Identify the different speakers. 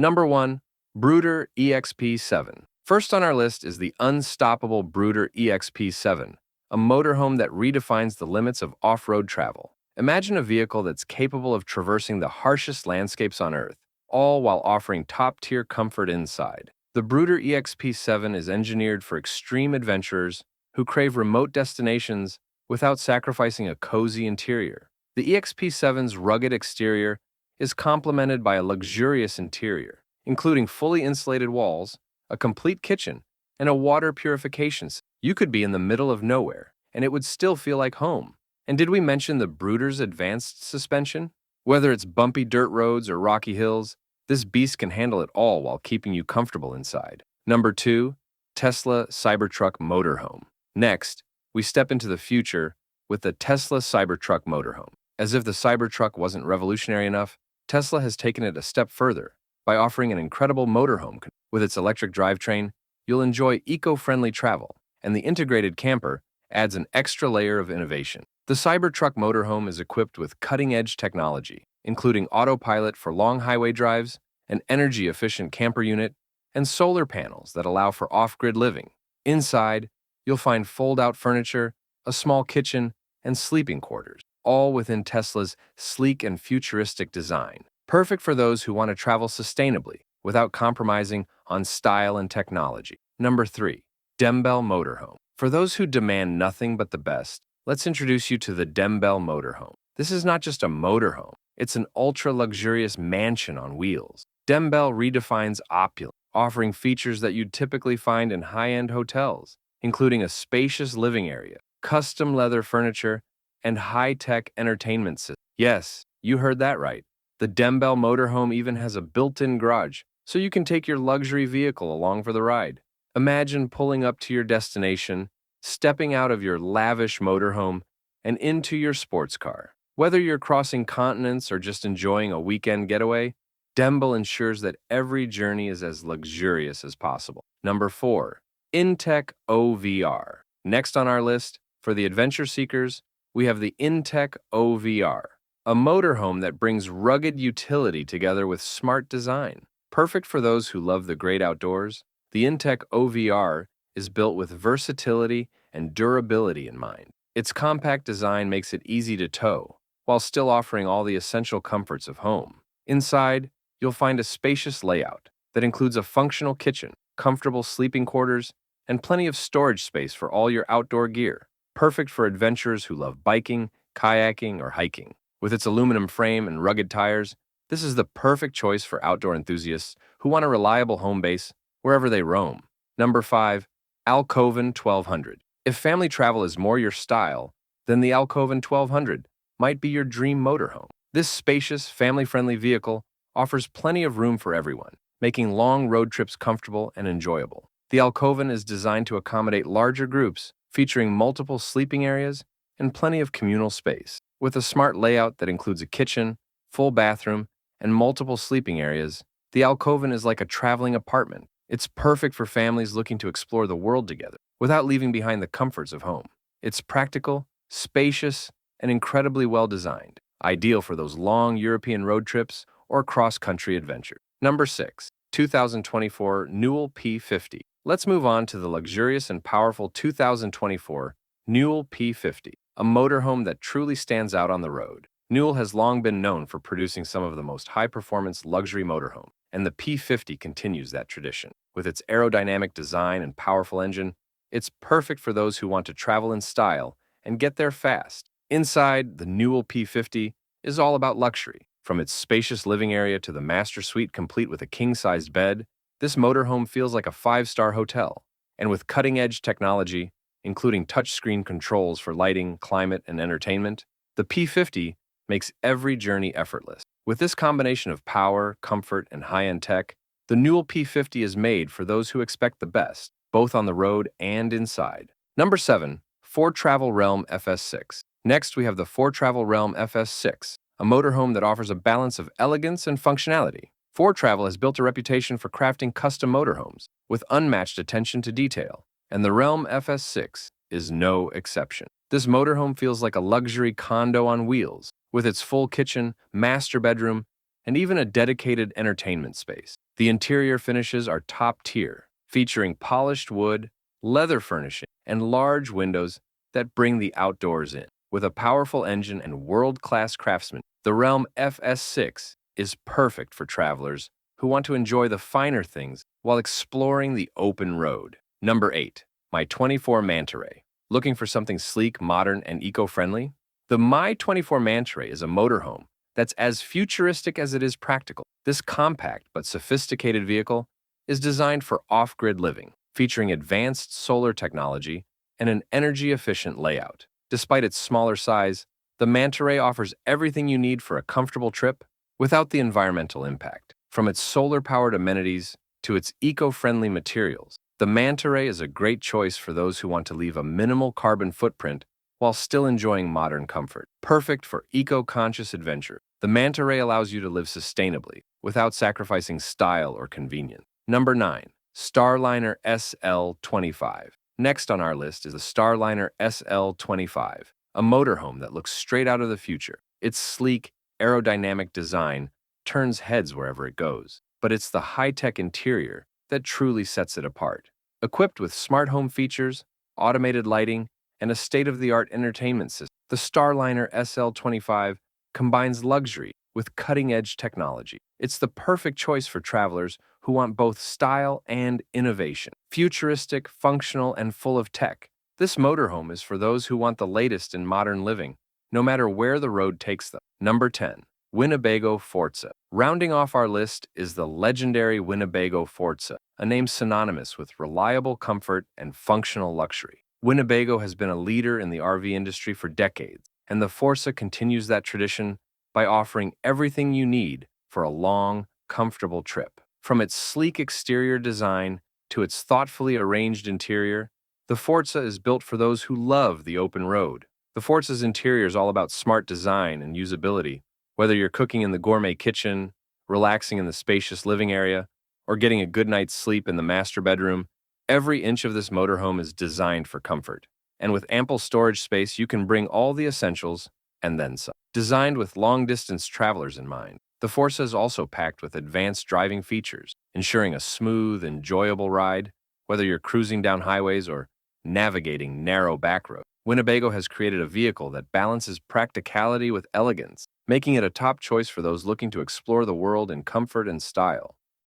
Speaker 1: Number 1. Brooder EXP7. First on our list is the unstoppable Brooder EXP7, a motorhome that redefines the limits of off-road travel. Imagine a vehicle that's capable of traversing the harshest landscapes on Earth, all while offering top-tier comfort inside. The Brooder EXP7 is engineered for extreme adventurers who crave remote destinations without sacrificing a cozy interior. The EXP7's rugged exterior is complemented by a luxurious interior, including fully insulated walls, a complete kitchen, and a water purification system. You could be in the middle of nowhere, and it would still feel like home. And did we mention the Brooder's advanced suspension? Whether it's bumpy dirt roads or rocky hills, this beast can handle it all while keeping you comfortable inside. Number 2. Tesla Cybertruck Motorhome. Next, we step into the future with the Tesla Cybertruck Motorhome. As if the Cybertruck wasn't revolutionary enough, Tesla has taken it a step further by offering an incredible motorhome. With its electric drivetrain, you'll enjoy eco-friendly travel, and the integrated camper adds an extra layer of innovation. The Cybertruck motorhome is equipped with cutting-edge technology, including autopilot for long highway drives, an energy-efficient camper unit, and solar panels that allow for off-grid living. Inside, you'll find fold-out furniture, a small kitchen, and sleeping quarters, all within Tesla's sleek and futuristic design. Perfect for those who want to travel sustainably without compromising on style and technology. Number 3. Dembel Motorhome. For those who demand nothing but the best, let's introduce you to the Dembel Motorhome. This is not just a motorhome, it's an ultra-luxurious mansion on wheels. Dembel redefines opulence, offering features that you'd typically find in high-end hotels, including a spacious living area, custom leather furniture, and high-tech entertainment system. Yes, you heard that right. The Dembel Motorhome even has a built-in garage, so you can take your luxury vehicle along for the ride. Imagine pulling up to your destination, stepping out of your lavish motorhome, and into your sports car. Whether you're crossing continents or just enjoying a weekend getaway, Dembel ensures that every journey is as luxurious as possible. Number 4. Intech OVR. Next on our list, for the adventure seekers, we have the Intech OVR, a motorhome that brings rugged utility together with smart design. Perfect for those who love the great outdoors, the Intech OVR is built with versatility and durability in mind. Its compact design makes it easy to tow, while still offering all the essential comforts of home. Inside, you'll find a spacious layout that includes a functional kitchen, comfortable sleeping quarters, and plenty of storage space for all your outdoor gear. Perfect for adventurers who love biking, kayaking, or hiking. With its aluminum frame and rugged tires, this is the perfect choice for outdoor enthusiasts who want a reliable home base wherever they roam. Number 5. Alcoven 1200. If family travel is more your style, then the Alcoven 1200 might be your dream motorhome. This spacious, family-friendly vehicle offers plenty of room for everyone, making long road trips comfortable and enjoyable. The Alcoven is designed to accommodate larger groups, featuring multiple sleeping areas and plenty of communal space. With a smart layout that includes a kitchen, full bathroom, and multiple sleeping areas, the Alcoven is like a traveling apartment. It's perfect for families looking to explore the world together without leaving behind the comforts of home. It's practical, spacious, and incredibly well-designed, ideal for those long European road trips or cross-country adventures. Number 6. 2024 Newell P50. Let's move on to the luxurious and powerful 2024 Newell P50, a motorhome that truly stands out on the road. Newell has long been known for producing some of the most high-performance luxury motorhomes, and the P50 continues that tradition. With its aerodynamic design and powerful engine, it's perfect for those who want to travel in style and get there fast. Inside, the Newell P50 is all about luxury. From its spacious living area to the master suite complete with a king-sized bed, this motorhome feels like a 5-star hotel. And with cutting-edge technology, including touchscreen controls for lighting, climate, and entertainment, the P50 makes every journey effortless. With this combination of power, comfort, and high-end tech, the Newell P50 is made for those who expect the best, both on the road and inside. Number 7. Ford Travel Realm FS6. Next, we have the Ford Travel Realm FS6, a motorhome that offers a balance of elegance and functionality. Ford Travel has built a reputation for crafting custom motorhomes with unmatched attention to detail, and the Realm FS6 is no exception. This motorhome feels like a luxury condo on wheels, with its full kitchen, master bedroom, and even a dedicated entertainment space. The interior finishes are top tier, featuring polished wood, leather furnishing, and large windows that bring the outdoors in. With a powerful engine and world-class craftsmanship, the Realm FS6 is perfect for travelers who want to enjoy the finer things while exploring the open road. Number 8. My 24 Manta Ray. Looking for something sleek, modern, and eco-friendly? The My 24 Manta Ray is a motorhome that's as futuristic as it is practical. This compact but sophisticated vehicle is designed for off-grid living, featuring advanced solar technology and an energy-efficient layout. Despite its smaller size, the Manta Ray offers everything you need for a comfortable trip without the environmental impact. From its solar-powered amenities to its eco-friendly materials, the Manta Ray is a great choice for those who want to leave a minimal carbon footprint while still enjoying modern comfort. Perfect for eco-conscious adventure, the Manta Ray allows you to live sustainably without sacrificing style or convenience. Number 9. Starliner SL25. Next on our list is the Starliner SL25, a motorhome that looks straight out of the future. Its sleek, aerodynamic design turns heads wherever it goes, but it's the high-tech interior that truly sets it apart. Equipped with smart home features, automated lighting, and a state-of-the-art entertainment system, the Starliner SL25 combines luxury with cutting-edge technology. It's the perfect choice for travelers who want both style and innovation. Futuristic, functional, and full of tech, this motorhome is for those who want the latest in modern living, no matter where the road takes them. Number 10. Winnebago Forza. Rounding off our list is the legendary Winnebago Forza, a name synonymous with reliable comfort and functional luxury. Winnebago has been a leader in the RV industry for decades, and the Forza continues that tradition by offering everything you need for a long, comfortable trip. From its sleek exterior design to its thoughtfully arranged interior, the Forza is built for those who love the open road. The Forza's interior is all about smart design and usability. Whether you're cooking in the gourmet kitchen, relaxing in the spacious living area, or getting a good night's sleep in the master bedroom, every inch of this motorhome is designed for comfort. And with ample storage space, you can bring all the essentials and then some. Designed with long-distance travelers in mind, the Forza is also packed with advanced driving features, ensuring a smooth, enjoyable ride, whether you're cruising down highways or navigating narrow back roads. Winnebago has created a vehicle that balances practicality with elegance, making it a top choice for those looking to explore the world in comfort and style.